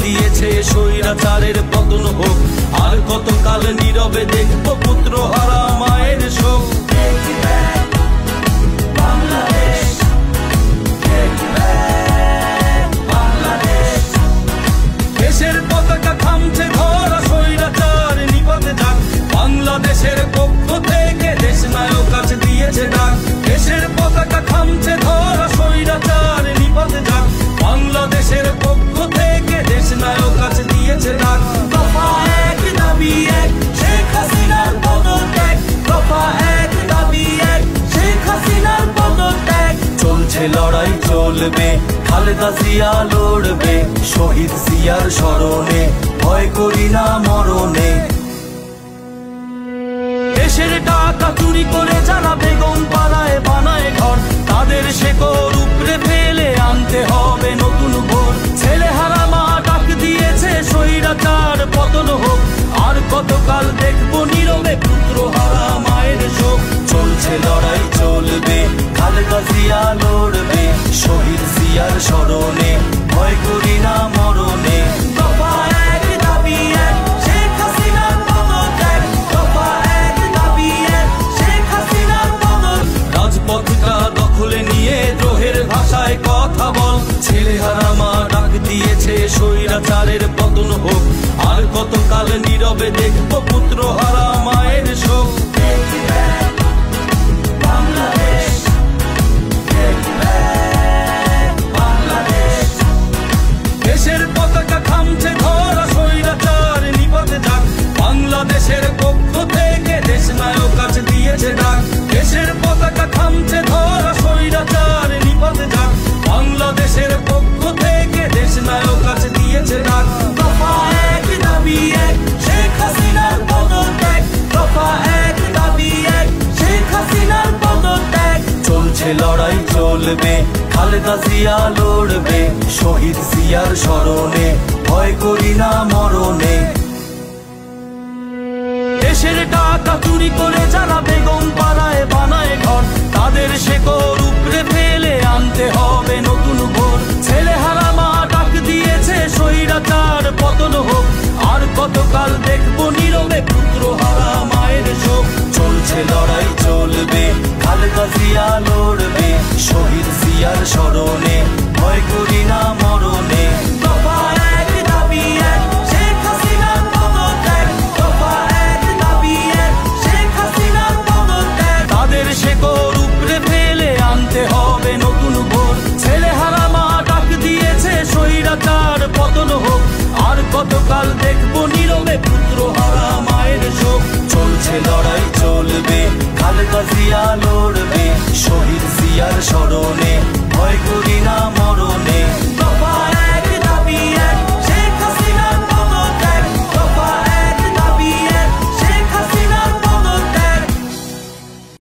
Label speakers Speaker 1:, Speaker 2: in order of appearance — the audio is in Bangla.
Speaker 1: দিয়েছে স্বৈরাচারের পতন হোক। আর কতকাল নীরবে দেখবো পুত্র হারা মায়ের শোক। দেশের পতাকা থামছে ধরা স্বৈরাচার নিপাতে যাক। বাংলাদেশের পক্ষ থেকে দেশ নায়ক কাছে দিয়েছে ডাক। দেশের পতাকা থামছে ধরা স্বৈরাচার নিপাতে যাক। বাংলাদেশের পক্ষ থেকে দেশ নায়ক কাছে দিয়েছে ডাক। দফা এক দাবি এক, শেখ হাসিনার পদত্যাগ। দফা এক দাবি এক, শেখ হাসিনার পদত্যাগ। চলছে লড়াই চলবে, খালেদা জিয়া লড়বে। শহীদ জিয়ার স্মরণে ভয় করি না মরণে। দেশের টাকা চুরি করে যারা বেগম পাড়ায় বানায় ঘর, তাদের শেকড় উপড়ে ফেলে আনতে হবে নতুন ভোর। ছেলে হারা মা ডাক দিয়েছে স্বৈরাচার পতন হোক। আর কতকাল দেখবো নীরবে পুত্র হারা মায়ের শোক। চলছে লড়াই চলবে, খালেদা জিয়া লড়বে। শহীদ জিয়ার স্মরণে ভয় করি না মরণে। দফা এক দাবি এক, শেখ হাসিনার পদত্যাগ। দফা এক দাবি এক, শেখ হাসিনার পদত্যাগ। রাজপথটা দখলে নিয়ে দ্রোহের ভাষায় কথা বল। ছেলে হারা মা ডাক দিয়েছে স্বৈরাচারের পতন হোক। আর কতকাল নীরবে দেখবো পুত্র হারা মায়ের শোক। দেশের পতাকা থামছে ধরা স্বৈরাচার নিপাতে যাক। বাংলাদেশের পক্ষ থেকে দেশ নায়ক কাছে দিয়েছে ডাক। দেশের পতাকা থামছে ধরা স্বৈরাচার নিপাতে যাক। বাংলাদেশের পক্ষ থেকে দেশ নায়ক কাছে দিয়েছে ডাক। দফা এক দাবি এক, শেখ হাসিনার পদত্যাগ। দফা এক দাবি এক, শেখ হাসিনার পদত্যাগ। চলছে লড়াই চলবে, খালেদা জিয়া লড়বে। শহীদ জিয়ার স্মরণে ভয় করি না মরণে। দেশের টাকা চুরি করে যারা বেগম পাড়ায় বানায় ঘর, তাদের শেকড় উপড়ে ফেলে আনতে হবে নতুন ভোর। ছেলে হারা মা ডাক দিয়েছে স্বৈরাচার পতন হোক। আর কতকাল দেখবো নীরবে পুত্র হারা মায়ের শোক। চলছে লড়াই চলবে, খালেদা জিয়া লড়বে। শহীদ জিয়ার স্মরণে ভয় করি না মরণে। দফা এক দাবি এক, শেখ হাসিনার পদত্যাগ। দফা এক দাবি এক, শেখ হাসিনার পদত্যাগ। তাদের শেকড় উপড়ে ফেলে আনতে হবে নতুন ভোর। ছেলে হারা মা ডাক দিয়েছে স্বৈরাচার পতন হোক। আর কতকাল দেখবো নীরবে